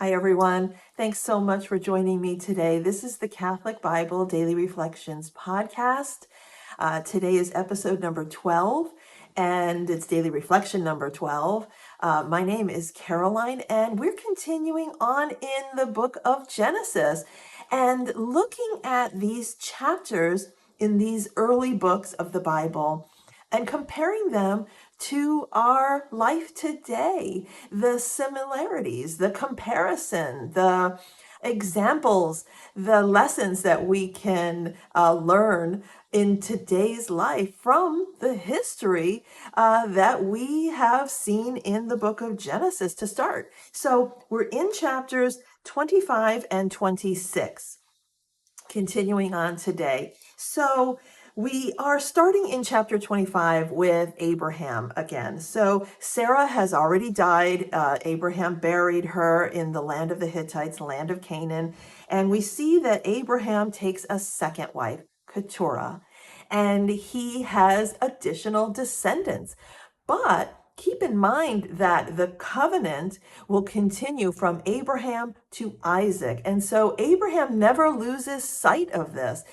Hi, everyone. Thanks so much for joining me today. This is the Catholic Bible Daily Reflections podcast. Today is episode number 12, and it's daily reflection number 12. My name is Caroline, and we're continuing on in the book of Genesis and looking at these chapters in these early books of the Bible and comparing them to our life today, the similarities, the comparison, the examples, the lessons that we can learn in today's life from the history that we have seen in the book of Genesis to start. So we're in chapters 25 and 26, continuing on today. So we are starting in chapter 25 with Abraham again. So Sarah has already died. Abraham buried her in the land of the Hittites, land of Canaan. And we see that Abraham takes a second wife, Keturah, and he has additional descendants. But keep in mind that the covenant will continue from Abraham to Isaac. And so Abraham never loses sight of this.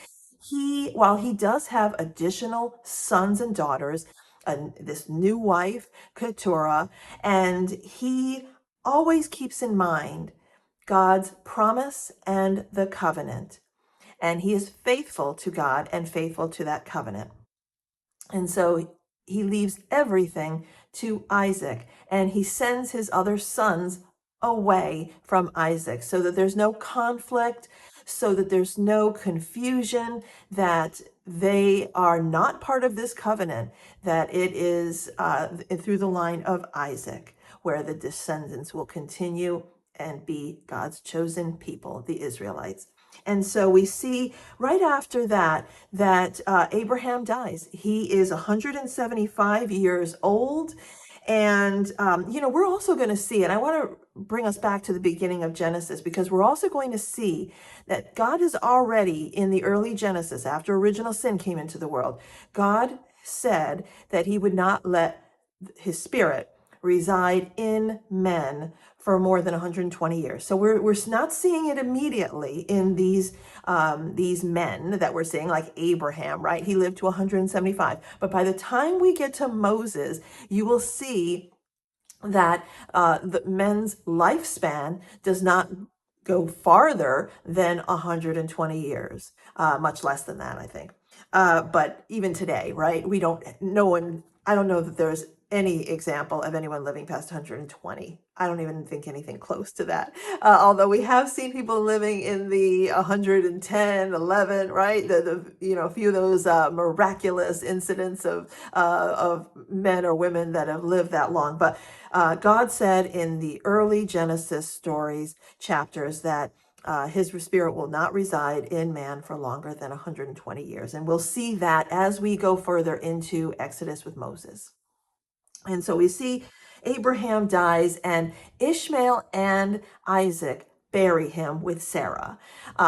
While he does have additional sons and daughters, this new wife, Keturah, and he always keeps in mind God's promise and the covenant. And he is faithful to God and faithful to that covenant. And so he leaves everything to Isaac, and he sends his other sons away from Isaac so that there's no conflict, so that there's no confusion, that they are not part of this covenant, that it is through the line of Isaac, where the descendants will continue and be God's chosen people, the Israelites. And so we see right after that Abraham dies. He is 175 years old. And, we're also going to see, and I want to bring us back to the beginning of Genesis, because we're also going to see that God is already in the early Genesis, after original sin came into the world, God said that he would not let his spirit reside in men for more than 120 years. So we're not seeing it immediately in these men that we're seeing, like Abraham, right? He lived to 175. But by the time we get to Moses, you will see that the men's lifespan does not go farther than 120 years, much less than that, I think. But even today, right? I don't know that there's any example of anyone living past 120. I don't even think anything close to that. Although we have seen people living in the 110, 11, right? A few of those miraculous incidents of men or women that have lived that long. But God said in the early Genesis stories, chapters, that his spirit will not reside in man for longer than 120 years. And we'll see that as we go further into Exodus with Moses. And so we see Abraham dies, and Ishmael and Isaac bury him with Sarah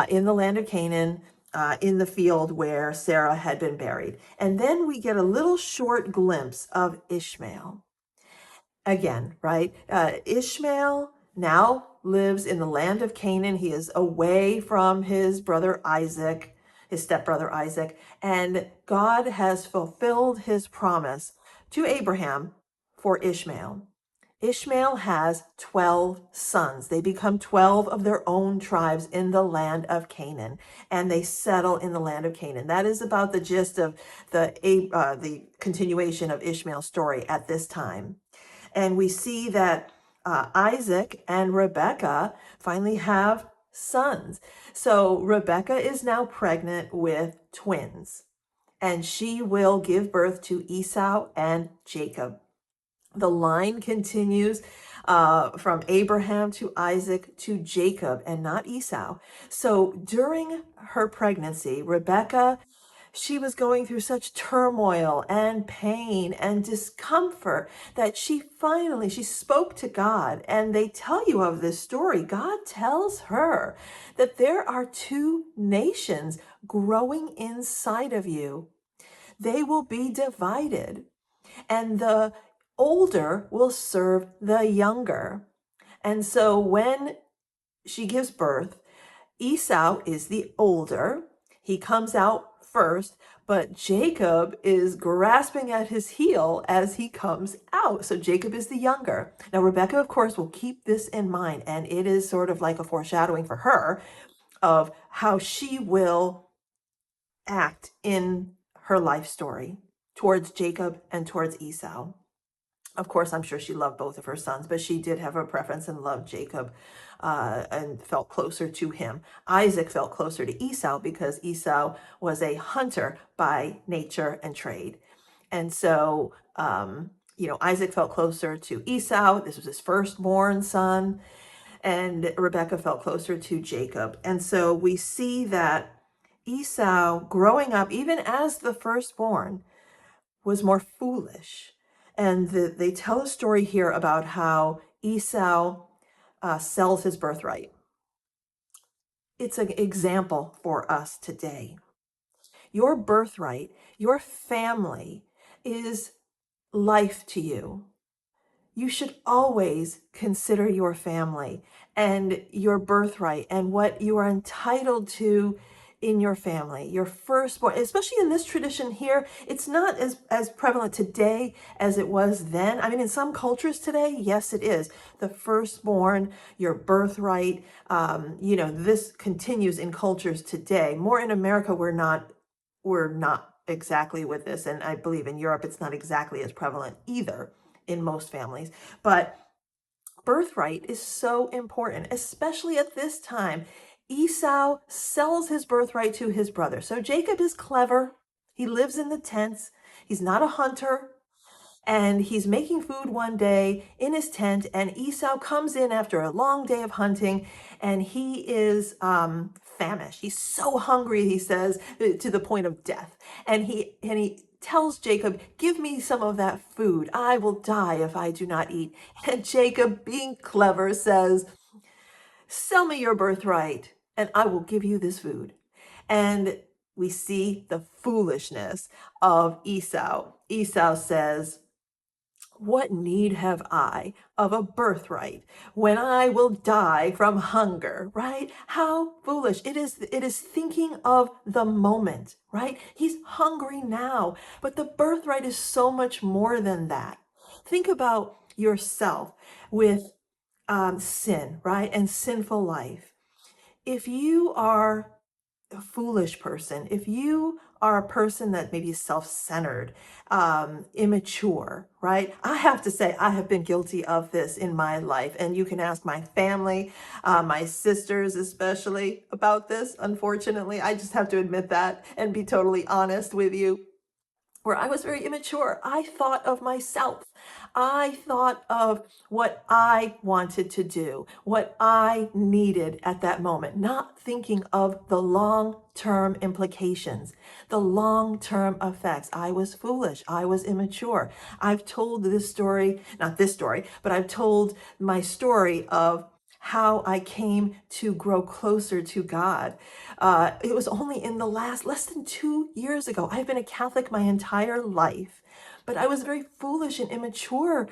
in the land of Canaan, in the field where Sarah had been buried. And then we get a little short glimpse of Ishmael again, right? Ishmael now lives in the land of Canaan. He is away from his brother Isaac, his stepbrother Isaac, and God has fulfilled his promise to Abraham for Ishmael. Ishmael has 12 sons. They become 12 of their own tribes in the land of Canaan, and they settle in the land of Canaan. That is about the gist of the continuation of Ishmael's story at this time. And we see that Isaac and Rebekah finally have sons. So Rebekah is now pregnant with twins, and she will give birth to Esau and Jacob. The line continues from Abraham to Isaac to Jacob, and not Esau. So during her pregnancy, Rebekah, she was going through such turmoil and pain and discomfort that she spoke to God. And they tell you of this story. God tells her that there are two nations growing inside of you. They will be divided, and the older will serve the younger. And so when she gives birth. Esau is the older. He comes out first, but Jacob is grasping at his heel as he comes out. So Jacob is the younger. Now, Rebekah, of course, will keep this in mind, and it is sort of like a foreshadowing for her of how she will act in her life story towards Jacob and towards Esau. Of course, I'm sure she loved both of her sons, but she did have a preference and loved Jacob and felt closer to him. Isaac felt closer to Esau because Esau was a hunter by nature and trade. And so, Isaac felt closer to Esau. This was his firstborn son. And Rebekah felt closer to Jacob. And so we see that Esau, growing up, even as the firstborn, was more foolish. And they tell a story here about how Esau sells his birthright. It's an example for us today. Your birthright, your family is life to you. You should always consider your family and your birthright and what you are entitled to in your family, your firstborn, especially in this tradition here. It's not as prevalent today as it was then. I mean, in some cultures today, yes, it is. The firstborn, your birthright, this continues in cultures today. More in America, we're not exactly with this. And I believe in Europe, it's not exactly as prevalent either in most families. But birthright is so important, especially at this time. Esau sells his birthright to his brother. So Jacob is clever. He lives in the tents. He's not a hunter. And he's making food one day in his tent, and Esau comes in after a long day of hunting, and he is famished. He's so hungry, he says, to the point of death. And he tells Jacob, "Give me some of that food. I will die if I do not eat." And Jacob, being clever, says, "Sell me your birthright, and I will give you this food." And we see the foolishness of Esau. Esau says, "What need have I of a birthright when I will die from hunger?" Right? How foolish. It is thinking of the moment, right? He's hungry now, but the birthright is so much more than that. Think about yourself with sin, right? And sinful life. If you are a foolish person, if you are a person that maybe is self-centered, immature, right? I have to say, I have been guilty of this in my life. And you can ask my family, my sisters especially, about this. Unfortunately, I just have to admit that and be totally honest with you. Where I was very immature. I thought of myself. I thought of what I wanted to do, what I needed at that moment, not thinking of the long-term implications, the long-term effects. I was foolish. I was immature. I've told this story, not this story, but I've told my story of how I came to grow closer to God. It was only in the less than 2 years ago. I've been a Catholic my entire life, but I was a very foolish and immature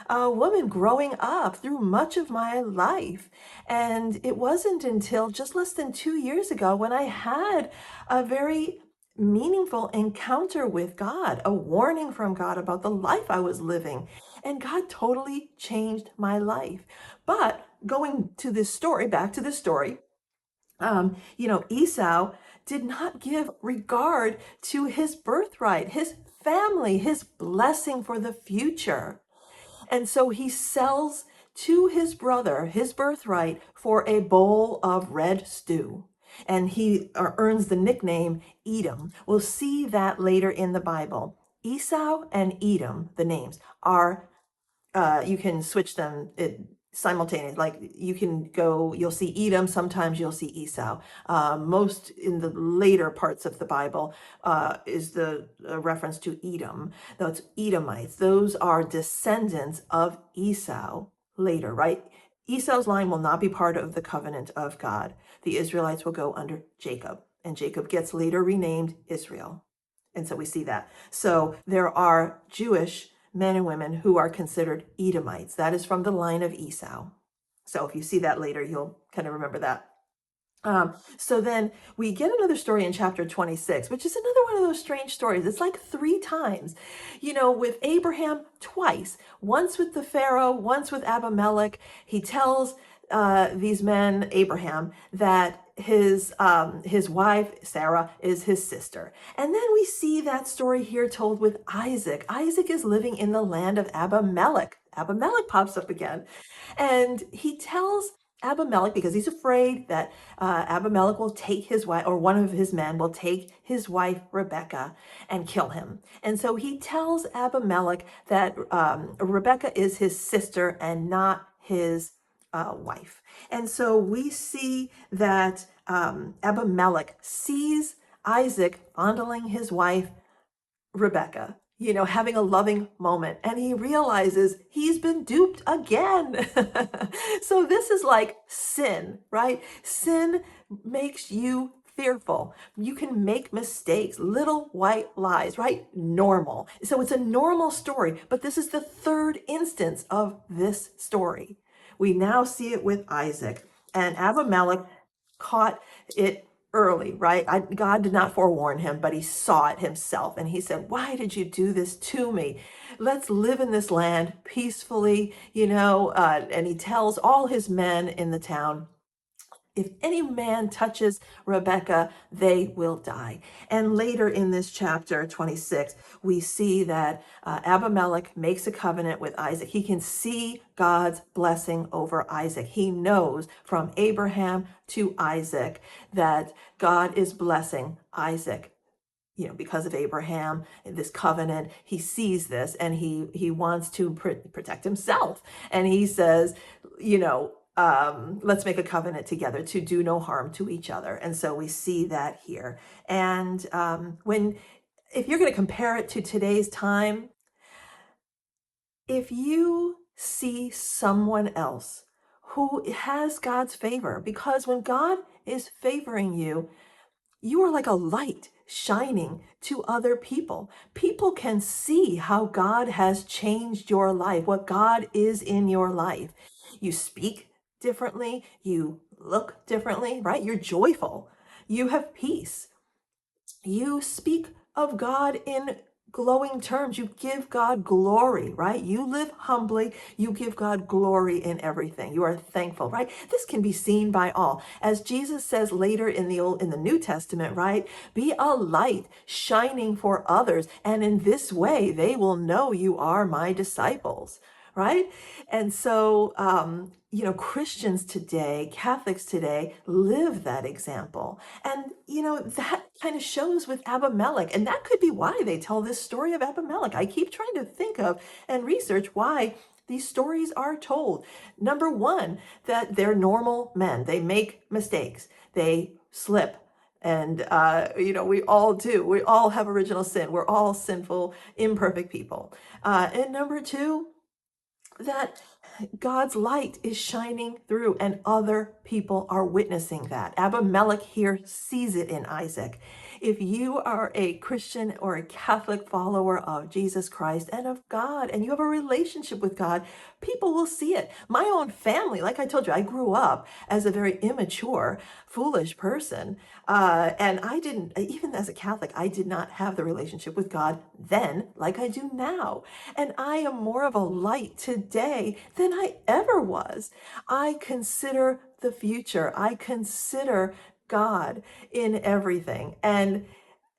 woman growing up through much of my life. And it wasn't until just less than 2 years ago when I had a very meaningful encounter with God, a warning from God about the life I was living. And God totally changed my life. But going to this story, back to this story, Esau did not give regard to his birthright, his family, his blessing for the future. And so he sells to his brother his birthright for a bowl of red stew. And he earns the nickname Edom. We'll see that later in the Bible. Esau and Edom, the names, are, you can switch them simultaneous. Like you'll see Edom, sometimes you'll see Esau. Most in the later parts of the Bible is the reference to Edom. Those Edomites, those are descendants of Esau later, right? Esau's line will not be part of the covenant of God. The Israelites will go under Jacob, and Jacob gets later renamed Israel. And so we see that. So there are Jewish men and women who are considered Edomites. That is from the line of Esau. So if you see that later, you'll kind of remember that. So then we get another story in chapter 26, which is another one of those strange stories. It's like three times, with Abraham twice, once with the Pharaoh, once with Abimelech. He tells these men, Abraham, that his wife Sarah is his sister. And then we see that story here told with Isaac. Isaac is living in the land of Abimelech. Abimelech pops up again, and he tells Abimelech, because he's afraid that Abimelech will take his wife, or one of his men will take his wife Rebekah and kill him. And so he tells Abimelech that Rebekah is his sister and not his wife. And so we see that Abimelech sees Isaac fondling his wife Rebekah, having a loving moment, and he realizes he's been duped again. So this is like sin, right? Sin makes you fearful. You can make mistakes, little white lies, right? Normal. So it's a normal story, but this is the third instance of this story. We now see it with Isaac, and Abimelech caught it early, right? God did not forewarn him, but he saw it himself. And he said, why did you do this to me? Let's live in this land peacefully, and he tells all his men in the town, if any man touches Rebekah, they will die. And later in this chapter 26, we see that Abimelech makes a covenant with Isaac. He can see God's blessing over Isaac. He knows from Abraham to Isaac that God is blessing Isaac. Because of Abraham, this covenant, he sees this, and he wants to protect himself. And he says, let's make a covenant together to do no harm to each other. And so we see that here. And if you're going to compare it to today's time, if you see someone else who has God's favor, because when God is favoring you, you are like a light shining to other people. People can see how God has changed your life, what God is in your life. You speak differently, you look differently, right? You're joyful, you have peace, you speak of God in glowing terms, you give God glory, right? You live humbly, you give God glory in everything. You are thankful, right? This can be seen by all. As Jesus says later in the New Testament, right? Be a light shining for others, and in this way they will know you are my disciples. Right? And so, Christians today, Catholics today, live that example. And, that kind of shows with Abimelech. And that could be why they tell this story of Abimelech. I keep trying to think of and research why these stories are told. Number one, that they're normal men. They make mistakes. They slip. And, we all do. We all have original sin. We're all sinful, imperfect people. And number two, that God's light is shining through, and other people are witnessing that. Abimelech here sees it in Isaac. If you are a Christian or a Catholic follower of Jesus Christ and of God, and you have a relationship with God, people will see it. My own family, like I told you, I grew up as a very immature, foolish person. And I didn't, even as a Catholic, I did not have the relationship with God then like I do now. And I am more of a light today than I ever was. I consider the future. I consider God in everything. And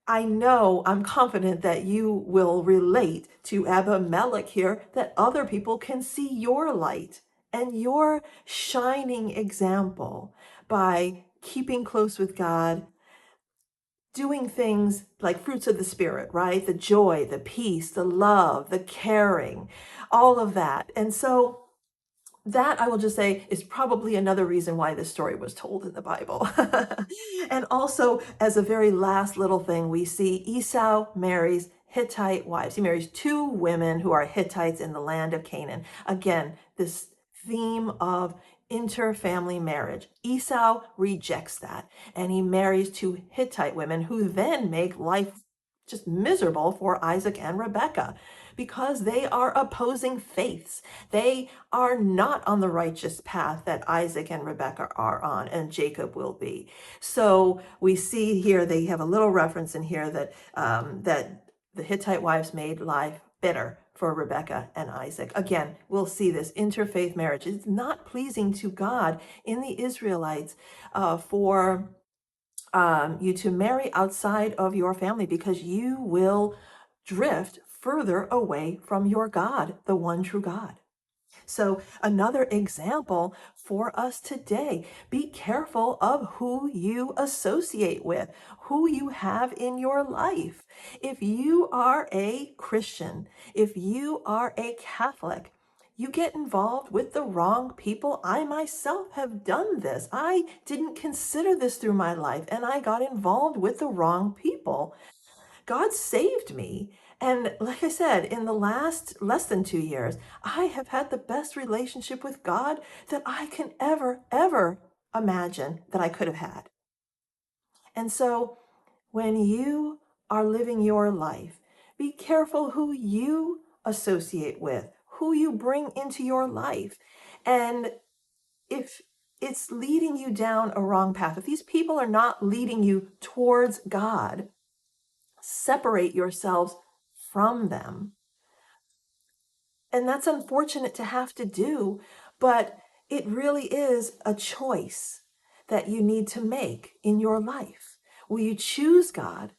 I'm confident that you will relate to Abimelech here, that other people can see your light and your shining example by keeping close with God, doing things like fruits of the Spirit, right? The joy, the peace, the love, the caring, all of that. And so that, I will just say, is probably another reason why this story was told in the Bible. And also, as a very last little thing, we see Esau marries Hittite wives. He marries two women who are Hittites in the land of Canaan. Again, this theme of inter-family marriage. Esau rejects that, and he marries two Hittite women who then make life just miserable for Isaac and Rebekah. because they are opposing faiths. They are not on the righteous path that Isaac and Rebekah are on, and Jacob will be. So we see here, they have a little reference in here that that the Hittite wives made life bitter for Rebekah and Isaac. Again, we'll see this interfaith marriage. It's not pleasing to God in the Israelites for you to marry outside of your family, because you will drift further away from your God, the one true God. So another example for us today, be careful of who you associate with, who you have in your life. If you are a Christian, if you are a Catholic, you get involved with the wrong people. I myself have done this. I didn't consider this through my life, and I got involved with the wrong people. God saved me. And like I said, in the last less than 2 years, I have had the best relationship with God that I can ever imagine that I could have had. And so when you are living your life, be careful who you associate with, who you bring into your life. And if it's leading you down a wrong path, if these people are not leading you towards God, separate yourselves from them. And that's unfortunate to have to do, but it really is a choice that you need to make in your life. Will you choose God,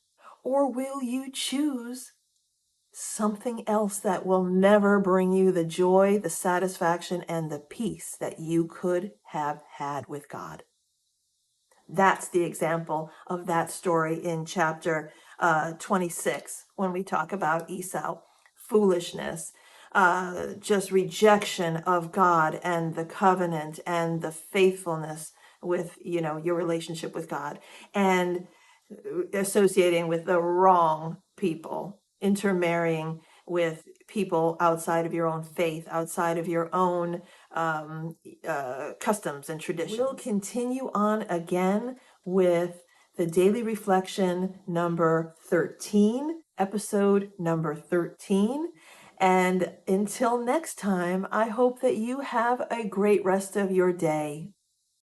or will you choose something else that will never bring you the joy, the satisfaction, and the peace that you could have had with God? That's the example of that story in chapter 26 when we talk about Esau. Foolishness, just rejection of God and the covenant and the faithfulness with, your relationship with God, and associating with the wrong people, intermarrying with people outside of your own faith, outside of your own customs and traditions. We'll continue on again with the daily reflection number 13, episode number 13. And until next time, I hope that you have a great rest of your day.